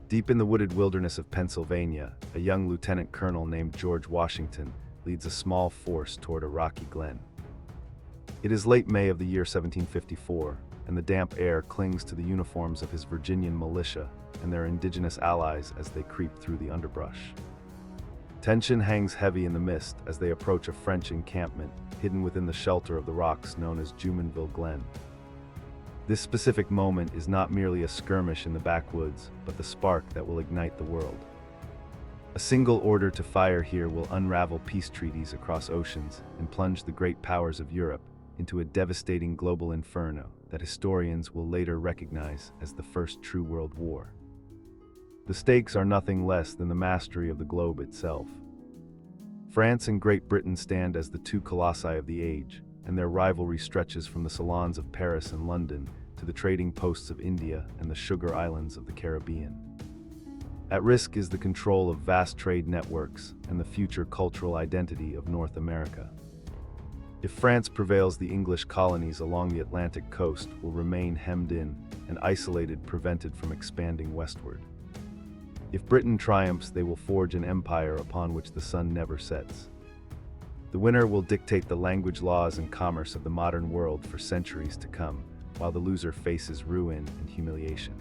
Deep in the wooded wilderness of Pennsylvania, a young lieutenant colonel named George Washington leads a small force toward a rocky glen. It is late May of the year 1754, and the damp air clings to the uniforms of his Virginian militia and their indigenous allies as they creep through the underbrush. Tension hangs heavy in the mist as they approach a French encampment hidden within the shelter of the rocks known as Jumonville Glen. This specific moment is not merely a skirmish in the backwoods, but the spark that will ignite the world. A single order to fire here will unravel peace treaties across oceans and plunge the great powers of Europe into a devastating global inferno that historians will later recognize as the First True World War. The stakes are nothing less than the mastery of the globe itself. France and Great Britain stand as the two colossi of the age, and their rivalry stretches from the salons of Paris and London to the trading posts of India and the sugar islands of the Caribbean. At risk is the control of vast trade networks and the future cultural identity of North America. If France prevails, the English colonies along the Atlantic coast will remain hemmed in and isolated, prevented from expanding westward. If Britain triumphs, they will forge an empire upon which the sun never sets. The winner will dictate the language, laws, and commerce of the modern world for centuries to come, while the loser faces ruin and humiliation.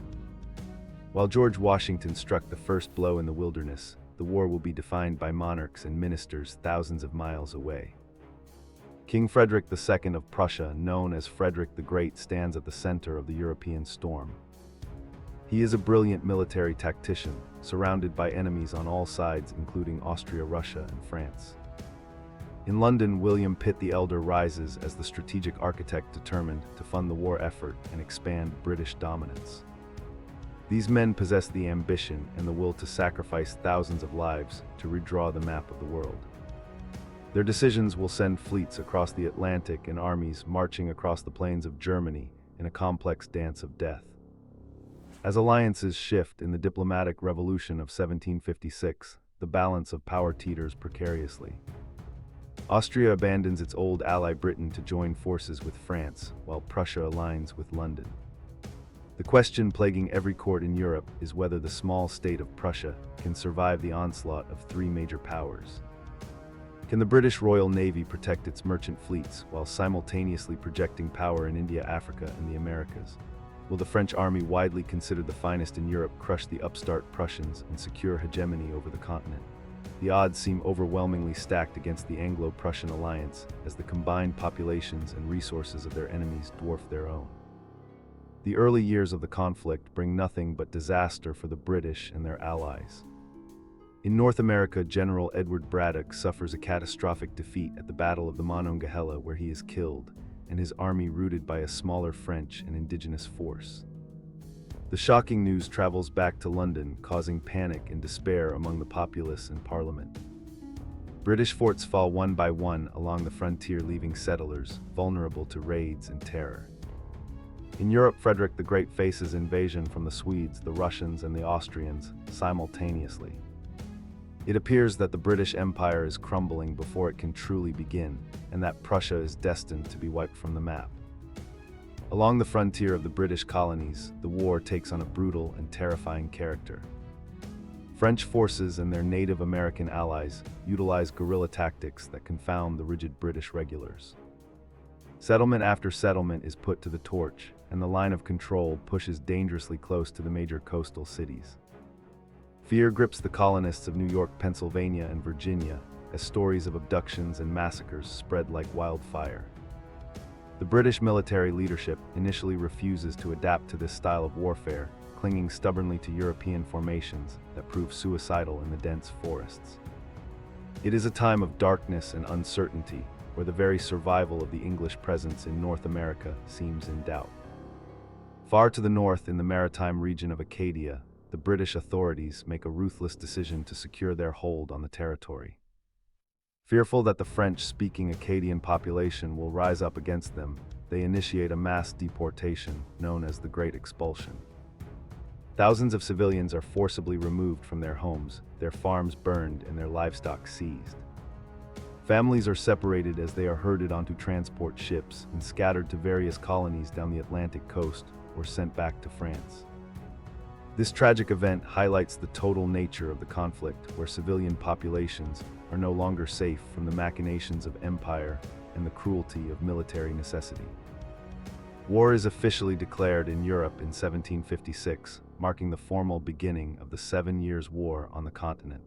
While George Washington struck the first blow in the wilderness, the war will be defined by monarchs and ministers thousands of miles away. King Frederick II of Prussia, known as Frederick the Great, stands at the center of the European storm. He is a brilliant military tactician, surrounded by enemies on all sides, including Austria, Russia, and France. In London, William Pitt the Elder rises as the strategic architect determined to fund the war effort and expand British dominance. These men possess the ambition and the will to sacrifice thousands of lives to redraw the map of the world. Their decisions will send fleets across the Atlantic and armies marching across the plains of Germany in a complex dance of death. As alliances shift in the diplomatic revolution of 1756, the balance of power teeters precariously. Austria abandons its old ally Britain to join forces with France, while Prussia aligns with London. The question plaguing every court in Europe is whether the small state of Prussia can survive the onslaught of three major powers. Can the British Royal Navy protect its merchant fleets while simultaneously projecting power in India, Africa, and the Americas? Will the French army, widely considered the finest in Europe, crush the upstart Prussians and secure hegemony over the continent? The odds seem overwhelmingly stacked against the Anglo-Prussian alliance, as the combined populations and resources of their enemies dwarf their own. The early years of the conflict bring nothing but disaster for the British and their allies. In North America, General Edward Braddock suffers a catastrophic defeat at the Battle of the Monongahela, where he is killed, and his army routed by a smaller French and indigenous force. The shocking news travels back to London, causing panic and despair among the populace and Parliament. British forts fall one by one along the frontier, leaving settlers vulnerable to raids and terror. In Europe, Frederick the Great faces invasion from the Swedes, the Russians, and the Austrians simultaneously. It appears that the British Empire is crumbling before it can truly begin, and that Prussia is destined to be wiped from the map. Along the frontier of the British colonies, the war takes on a brutal and terrifying character. French forces and their Native American allies utilize guerrilla tactics that confound the rigid British regulars. Settlement after settlement is put to the torch, and the line of control pushes dangerously close to the major coastal cities. Fear grips the colonists of New York, Pennsylvania, and Virginia as stories of abductions and massacres spread like wildfire. The British military leadership initially refuses to adapt to this style of warfare, clinging stubbornly to European formations that prove suicidal in the dense forests. It is a time of darkness and uncertainty, where the very survival of the English presence in North America seems in doubt. Far to the north, in the maritime region of Acadia, the British authorities make a ruthless decision to secure their hold on the territory. Fearful that the French-speaking Acadian population will rise up against them, they initiate a mass deportation known as the Great Expulsion. Thousands of civilians are forcibly removed from their homes, their farms burned, and their livestock seized. Families are separated as they are herded onto transport ships and scattered to various colonies down the Atlantic coast or sent back to France. This tragic event highlights the total nature of the conflict, where civilian populations are no longer safe from the machinations of empire and the cruelty of military necessity. War is officially declared in Europe in 1756, marking the formal beginning of the 7 Years' War on the continent.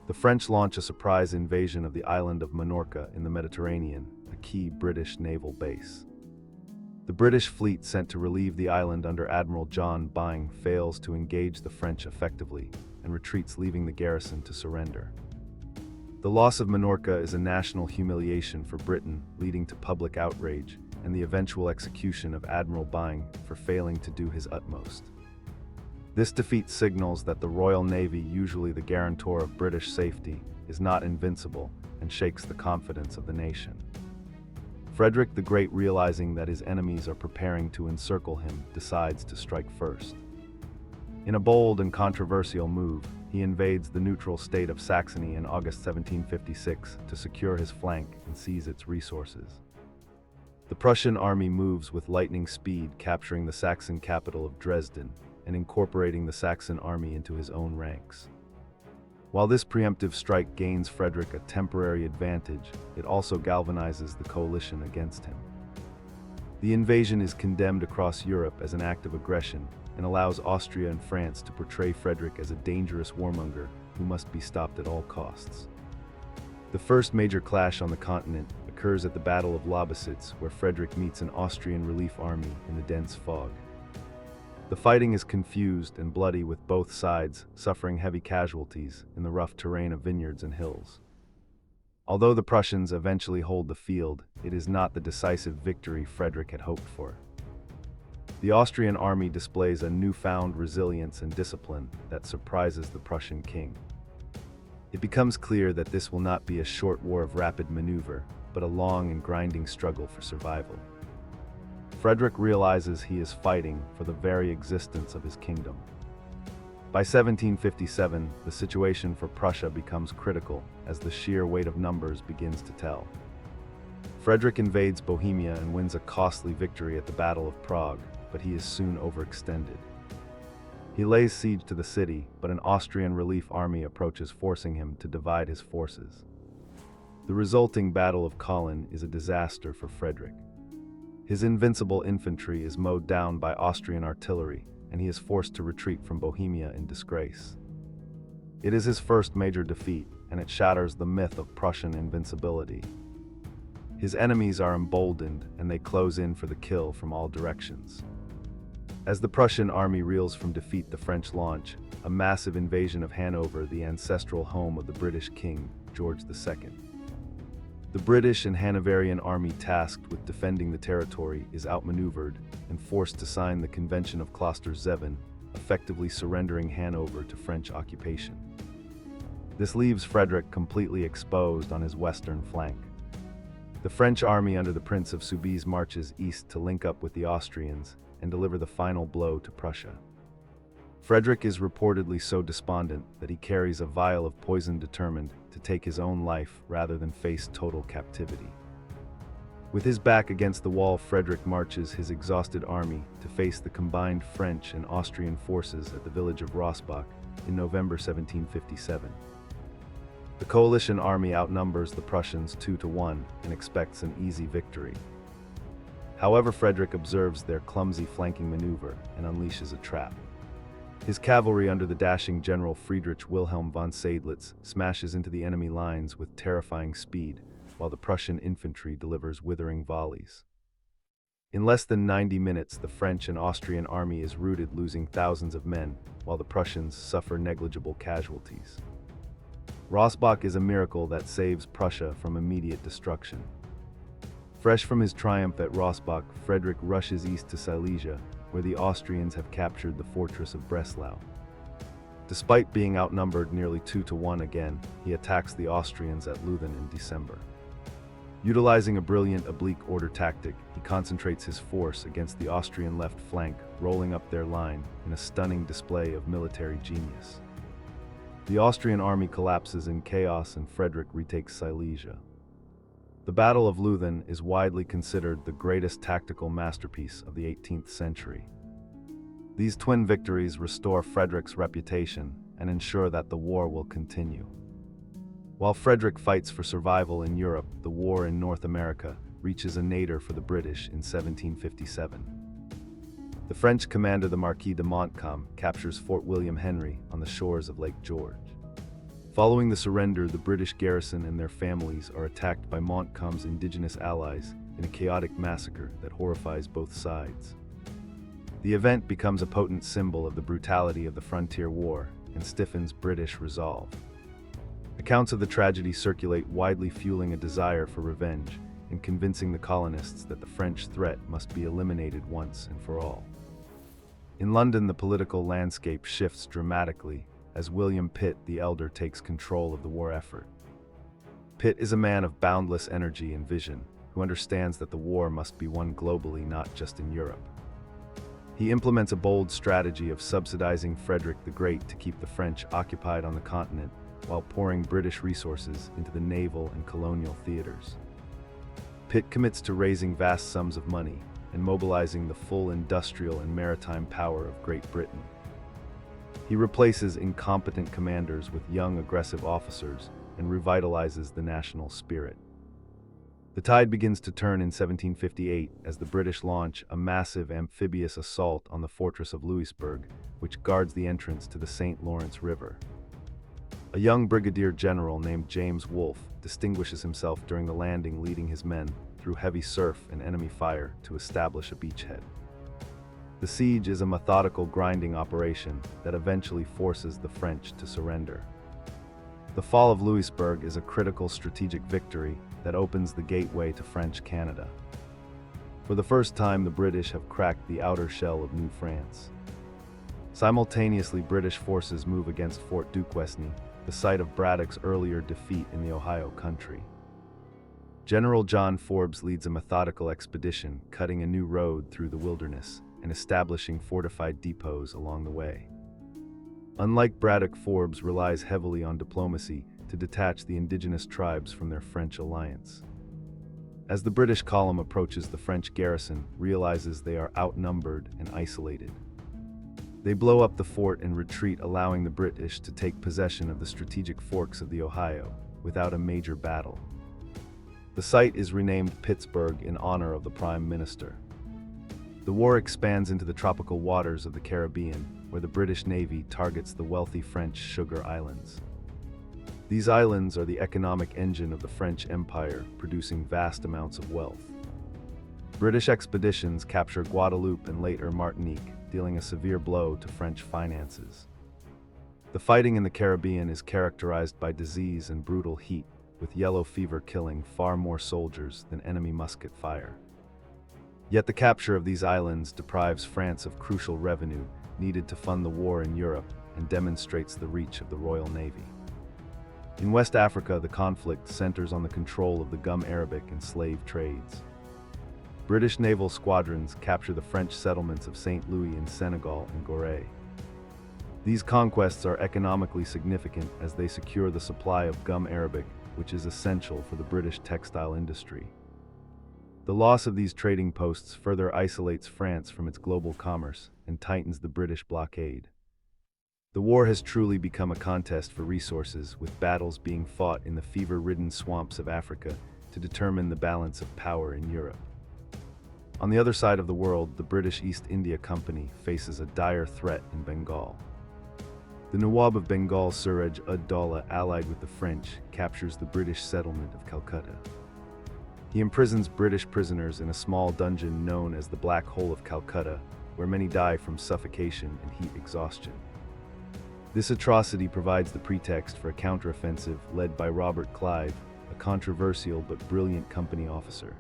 The French launch a surprise invasion of the island of Minorca in the Mediterranean, a key British naval base. The British fleet sent to relieve the island under Admiral John Byng fails to engage the French effectively and retreats, leaving the garrison to surrender. The loss of Minorca is a national humiliation for Britain, leading to public outrage and the eventual execution of Admiral Byng for failing to do his utmost. This defeat signals that the Royal Navy, usually the guarantor of British safety, is not invincible and shakes the confidence of the nation. Frederick the Great, realizing that his enemies are preparing to encircle him, decides to strike first. In a bold and controversial move, he invades the neutral state of Saxony in August 1756 to secure his flank and seize its resources. The Prussian army moves with lightning speed, capturing the Saxon capital of Dresden and incorporating the Saxon army into his own ranks. While this preemptive strike gains Frederick a temporary advantage, it also galvanizes the coalition against him. The invasion is condemned across Europe as an act of aggression and allows Austria and France to portray Frederick as a dangerous warmonger who must be stopped at all costs. The first major clash on the continent occurs at the Battle of Lobositz, where Frederick meets an Austrian relief army in the dense fog. The fighting is confused and bloody, with both sides suffering heavy casualties in the rough terrain of vineyards and hills. Although the Prussians eventually hold the field, it is not the decisive victory Frederick had hoped for. The Austrian army displays a newfound resilience and discipline that surprises the Prussian king. It becomes clear that this will not be a short war of rapid maneuver, but a long and grinding struggle for survival. Frederick realizes he is fighting for the very existence of his kingdom. By 1757, the situation for Prussia becomes critical as the sheer weight of numbers begins to tell. Frederick invades Bohemia and wins a costly victory at the Battle of Prague, but he is soon overextended. He lays siege to the city, but an Austrian relief army approaches, forcing him to divide his forces. The resulting Battle of Kolin is a disaster for Frederick. His invincible infantry is mowed down by Austrian artillery, and he is forced to retreat from Bohemia in disgrace. It is his first major defeat, and it shatters the myth of Prussian invincibility. His enemies are emboldened, and they close in for the kill from all directions. As the Prussian army reels from defeat, the French launch a massive invasion of Hanover, the ancestral home of the British King, George II. The British and Hanoverian army tasked with defending the territory is outmaneuvered and forced to sign the Convention of Kloster-Zeven, effectively surrendering Hanover to French occupation. This leaves Frederick completely exposed on his western flank. The French army under the Prince of Soubise marches east to link up with the Austrians and deliver the final blow to Prussia. Frederick is reportedly so despondent that he carries a vial of poison, determined to take his own life rather than face total captivity. With his back against the wall, Frederick marches his exhausted army to face the combined French and Austrian forces at the village of Rossbach in November 1757. The coalition army outnumbers the Prussians 2-1 and expects an easy victory. However, Frederick observes their clumsy flanking maneuver and unleashes a trap. His cavalry under the dashing General Friedrich Wilhelm von Seydlitz smashes into the enemy lines with terrifying speed, while the Prussian infantry delivers withering volleys. In less than 90 minutes, the French and Austrian army is routed, losing thousands of men, while the Prussians suffer negligible casualties. Rossbach is a miracle that saves Prussia from immediate destruction. Fresh from his triumph at Rossbach, Frederick rushes east to Silesia, where the Austrians have captured the fortress of Breslau. Despite being outnumbered nearly 2-1 again, he attacks the Austrians at Leuthen in December. Utilizing a brilliant oblique order tactic, he concentrates his force against the Austrian left flank, rolling up their line in a stunning display of military genius. The Austrian army collapses in chaos and Frederick retakes Silesia. The Battle of Leuthen is widely considered the greatest tactical masterpiece of the 18th century. These twin victories restore Frederick's reputation and ensure that the war will continue. While Frederick fights for survival in Europe, the war in North America reaches a nadir for the British in 1757. The French commander, the Marquis de Montcalm, captures Fort William Henry on the shores of Lake George. Following the surrender, the British garrison and their families are attacked by Montcalm's indigenous allies in a chaotic massacre that horrifies both sides. The event becomes a potent symbol of the brutality of the frontier war and stiffens British resolve. Accounts of the tragedy circulate widely, fueling a desire for revenge and convincing the colonists that the French threat must be eliminated once and for all. In London, the political landscape shifts dramatically as William Pitt the Elder takes control of the war effort. Pitt is a man of boundless energy and vision, who understands that the war must be won globally, not just in Europe. He implements a bold strategy of subsidizing Frederick the Great to keep the French occupied on the continent, while pouring British resources into the naval and colonial theaters. Pitt commits to raising vast sums of money and mobilizing the full industrial and maritime power of Great Britain. He replaces incompetent commanders with young, aggressive officers and revitalizes the national spirit. The tide begins to turn in 1758 as the British launch a massive amphibious assault on the fortress of Louisbourg, which guards the entrance to the St. Lawrence River. A young brigadier general named James Wolfe distinguishes himself during the landing, leading his men through heavy surf and enemy fire to establish a beachhead. The siege is a methodical, grinding operation that eventually forces the French to surrender. The fall of Louisbourg is a critical strategic victory that opens the gateway to French Canada. For the first time, the British have cracked the outer shell of New France. Simultaneously, British forces move against Fort Duquesne, the site of Braddock's earlier defeat in the Ohio Country. General John Forbes leads a methodical expedition, cutting a new road through the wilderness and establishing fortified depots along the way. Unlike Braddock, Forbes relies heavily on diplomacy to detach the indigenous tribes from their French alliance. As the British column approaches, the French garrison realizes they are outnumbered and isolated. They blow up the fort and retreat, allowing the British to take possession of the strategic forks of the Ohio without a major battle. The site is renamed Pittsburgh in honor of the Prime Minister. The war expands into the tropical waters of the Caribbean, where the British Navy targets the wealthy French Sugar Islands. These islands are the economic engine of the French Empire, producing vast amounts of wealth. British expeditions capture Guadeloupe and later Martinique, dealing a severe blow to French finances. The fighting in the Caribbean is characterized by disease and brutal heat, with yellow fever killing far more soldiers than enemy musket fire. Yet the capture of these islands deprives France of crucial revenue needed to fund the war in Europe and demonstrates the reach of the Royal Navy. In West Africa, the conflict centers on the control of the gum arabic and slave trades. British naval squadrons capture the French settlements of St. Louis in Senegal and Gorée. These conquests are economically significant as they secure the supply of gum arabic, which is essential for the British textile industry. The loss of these trading posts further isolates France from its global commerce and tightens the British blockade. The war has truly become a contest for resources, with battles being fought in the fever-ridden swamps of Africa to determine the balance of power in Europe. On the other side of the world, the British East India Company faces a dire threat in Bengal. The Nawab of Bengal, Suraj ud-Dawla, allied with the French, captures the British settlement of Calcutta. He imprisons British prisoners in a small dungeon known as the Black Hole of Calcutta, where many die from suffocation and heat exhaustion. This atrocity provides the pretext for a counteroffensive led by Robert Clive, a controversial but brilliant company officer.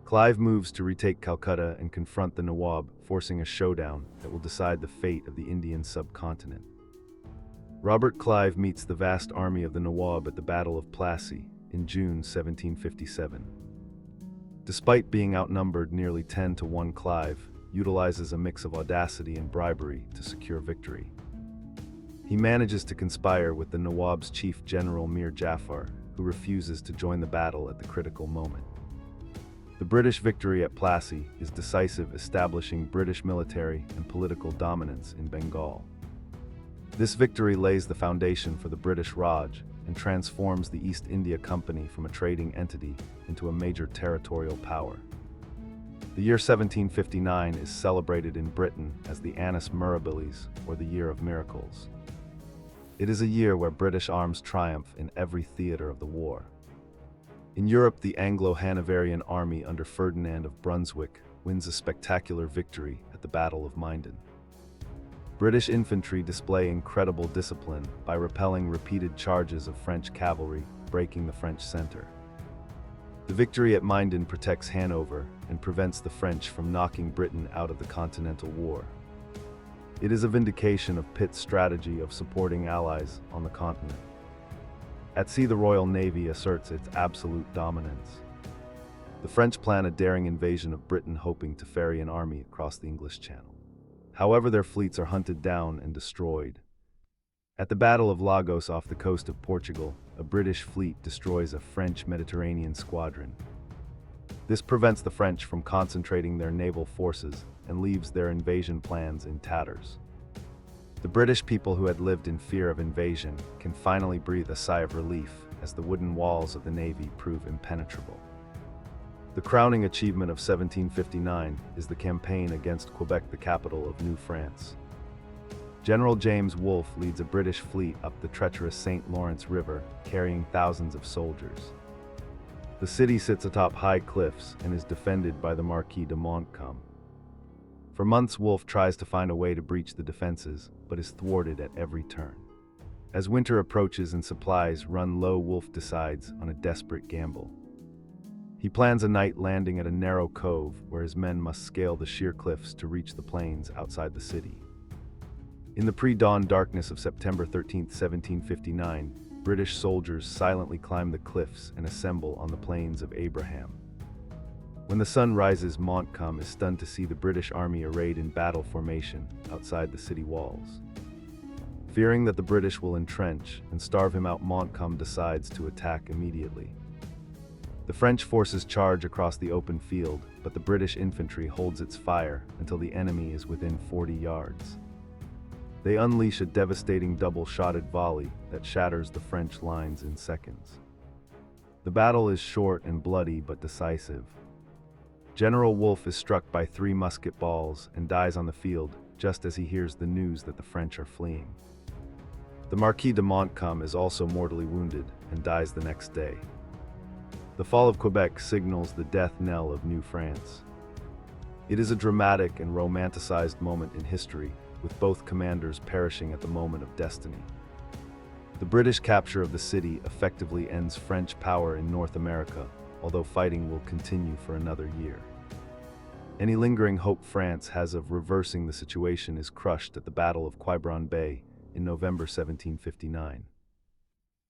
Clive moves to retake Calcutta and confront the Nawab, forcing a showdown that will decide the fate of the Indian subcontinent. Robert Clive meets the vast army of the Nawab at the Battle of Plassey in June 1757. Despite being outnumbered nearly 10-1, Clive utilizes a mix of audacity and bribery to secure victory. He manages to conspire with the Nawab's chief general Mir Jafar, who refuses to join the battle at the critical moment. The British victory at Plassey is decisive, establishing British military and political dominance in Bengal. This victory lays the foundation for the British Raj and transforms the East India Company from a trading entity into a major territorial power. The year 1759 is celebrated in Britain as the Annus Mirabilis, or the Year of Miracles. It is a year where British arms triumph in every theater of the war. In Europe, the Anglo-Hanoverian army under Ferdinand of Brunswick wins a spectacular victory at the Battle of Minden. British infantry display incredible discipline by repelling repeated charges of French cavalry, breaking the French center. The victory at Minden protects Hanover and prevents the French from knocking Britain out of the Continental War. It is a vindication of Pitt's strategy of supporting allies on the continent. At sea, the Royal Navy asserts its absolute dominance. The French plan a daring invasion of Britain, hoping to ferry an army across the English Channel. However, their fleets are hunted down and destroyed. At the Battle of Lagos off the coast of Portugal, a British fleet destroys a French Mediterranean squadron. This prevents the French from concentrating their naval forces and leaves their invasion plans in tatters. The British people, who had lived in fear of invasion, can finally breathe a sigh of relief as the wooden walls of the Navy prove impenetrable. The crowning achievement of 1759 is the campaign against Quebec, the capital of New France. General James Wolfe leads a British fleet up the treacherous St. Lawrence River, carrying thousands of soldiers. The city sits atop high cliffs and is defended by the Marquis de Montcalm. For months, Wolfe tries to find a way to breach the defenses, but is thwarted at every turn. As winter approaches and supplies run low, Wolfe decides on a desperate gamble. He plans a night landing at a narrow cove where his men must scale the sheer cliffs to reach the plains outside the city. In the pre-dawn darkness of September 13, 1759, British soldiers silently climb the cliffs and assemble on the Plains of Abraham. When the sun rises, Montcalm is stunned to see the British army arrayed in battle formation outside the city walls. Fearing that the British will entrench and starve him out, Montcalm decides to attack immediately. The French forces charge across the open field, but the British infantry holds its fire until the enemy is within 40 yards. They unleash a devastating double-shotted volley that shatters the French lines in seconds. The battle is short and bloody but decisive. General Wolfe is struck by 3 musket balls and dies on the field just as he hears the news that the French are fleeing. The Marquis de Montcalm is also mortally wounded and dies the next day. The fall of Quebec signals the death knell of New France. It is a dramatic and romanticized moment in history, with both commanders perishing at the moment of destiny. The British capture of the city effectively ends French power in North America, although fighting will continue for another year. Any lingering hope France has of reversing the situation is crushed at the Battle of Quiberon Bay in November 1759.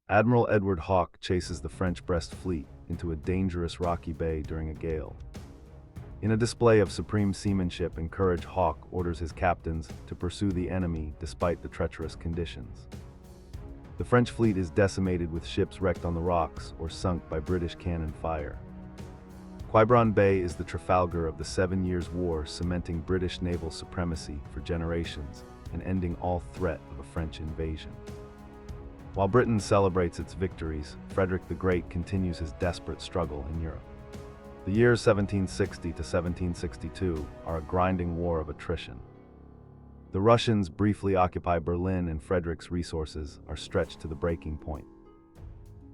Admiral Edward Hawke chases the French Brest fleet into a dangerous rocky bay during a gale. In a display of supreme seamanship and courage, Hawke orders his captains to pursue the enemy despite the treacherous conditions. The French fleet is decimated, with ships wrecked on the rocks or sunk by British cannon fire. Quiberon Bay is the Trafalgar of the 7 Years' War, cementing British naval supremacy for generations and ending all threat of a French invasion. While Britain celebrates its victories, Frederick the Great continues his desperate struggle in Europe. The years 1760 to 1762 are a grinding war of attrition. The Russians briefly occupy Berlin, and Frederick's resources are stretched to the breaking point.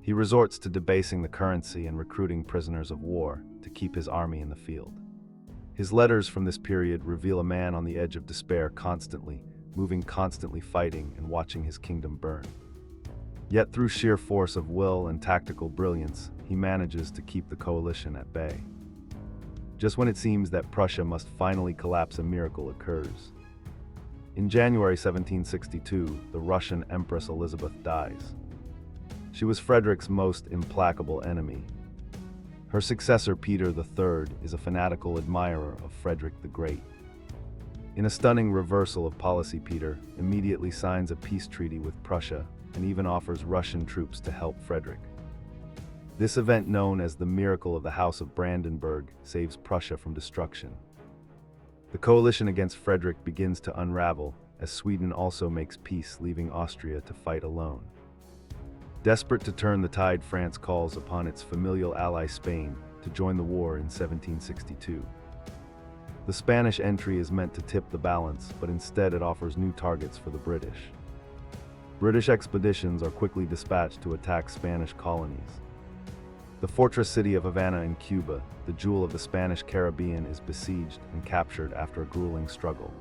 He resorts to debasing the currency and recruiting prisoners of war to keep his army in the field. His letters from this period reveal a man on the edge of despair, constantly moving, constantly fighting, and watching his kingdom burn. Yet through sheer force of will and tactical brilliance, he manages to keep the coalition at bay. Just when it seems that Prussia must finally collapse, a miracle occurs. In January 1762, the Russian Empress Elizabeth dies. She was Frederick's most implacable enemy. Her successor, Peter III, is a fanatical admirer of Frederick the Great. In a stunning reversal of policy, Peter immediately signs a peace treaty with Prussia and even offers Russian troops to help Frederick. This event, known as the Miracle of the House of Brandenburg, saves Prussia from destruction. The coalition against Frederick begins to unravel, as Sweden also makes peace, leaving Austria to fight alone. Desperate to turn the tide, France calls upon its familial ally Spain to join the war in 1762. The Spanish entry is meant to tip the balance, but instead it offers new targets for the British. British expeditions are quickly dispatched to attack Spanish colonies. The fortress city of Havana in Cuba, the jewel of the Spanish Caribbean, is besieged and captured after a grueling struggle.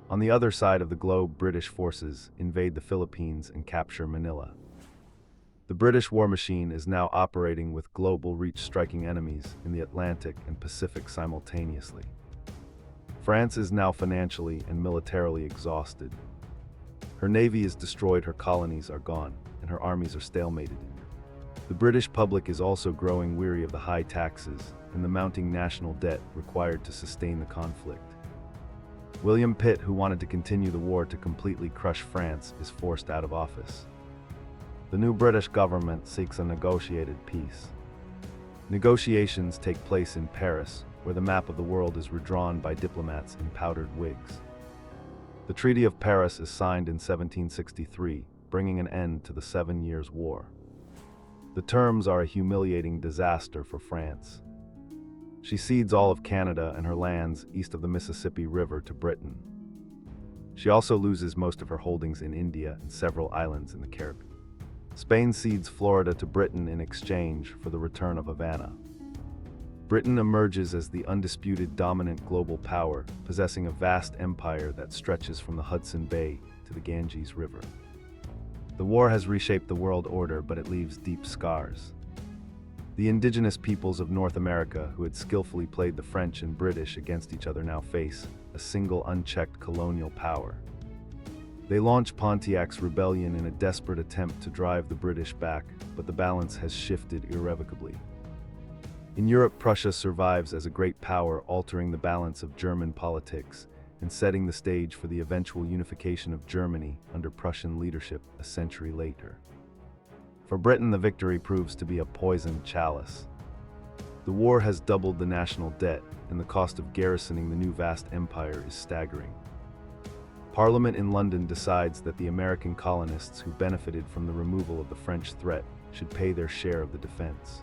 On the other side of the globe, British forces invade the Philippines and capture Manila. The British war machine is now operating with global reach, striking enemies in the Atlantic and Pacific simultaneously. France is now financially and militarily exhausted. Her navy is destroyed, her colonies are gone, and her armies are stalemated. The British public is also growing weary of the high taxes and the mounting national debt required to sustain the conflict. William Pitt, who wanted to continue the war to completely crush France, is forced out of office. The new British government seeks a negotiated peace. Negotiations take place in Paris, where the map of the world is redrawn by diplomats in powdered wigs. The Treaty of Paris is signed in 1763, bringing an end to the 7 Years' War. The terms are a humiliating disaster for France. She cedes all of Canada and her lands east of the Mississippi River to Britain. She also loses most of her holdings in India and several islands in the Caribbean. Spain cedes Florida to Britain in exchange for the return of Havana. Britain emerges as the undisputed dominant global power, possessing a vast empire that stretches from the Hudson Bay to the Ganges River. The war has reshaped the world order, but it leaves deep scars. The indigenous peoples of North America, who had skillfully played the French and British against each other, now face a single unchecked colonial power. They launch Pontiac's rebellion in a desperate attempt to drive the British back, but the balance has shifted irrevocably. In Europe, Prussia survives as a great power, altering the balance of German politics and setting the stage for the eventual unification of Germany under Prussian leadership a century later. For Britain, the victory proves to be a poisoned chalice. The war has doubled the national debt, and the cost of garrisoning the new vast empire is staggering. Parliament in London decides that the American colonists who benefited from the removal of the French threat should pay their share of the defense.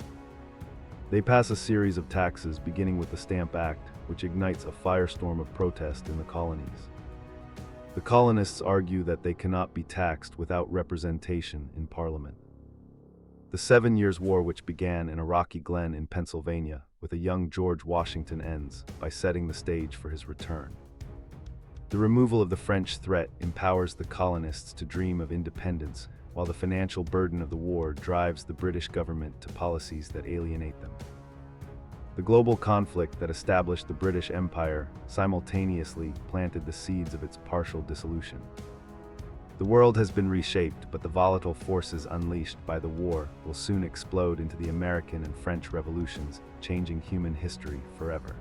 They pass a series of taxes, beginning with the Stamp Act, which ignites a firestorm of protest in the colonies. The colonists argue that they cannot be taxed without representation in Parliament. The 7 Years' War, which began in a rocky glen in Pennsylvania with a young George Washington, ends by setting the stage for his return. The removal of the French threat empowers the colonists to dream of independence, while the financial burden of the war drives the British government to policies that alienate them. The global conflict that established the British Empire simultaneously planted the seeds of its partial dissolution. The world has been reshaped, but the volatile forces unleashed by the war will soon explode into the American and French revolutions, changing human history forever.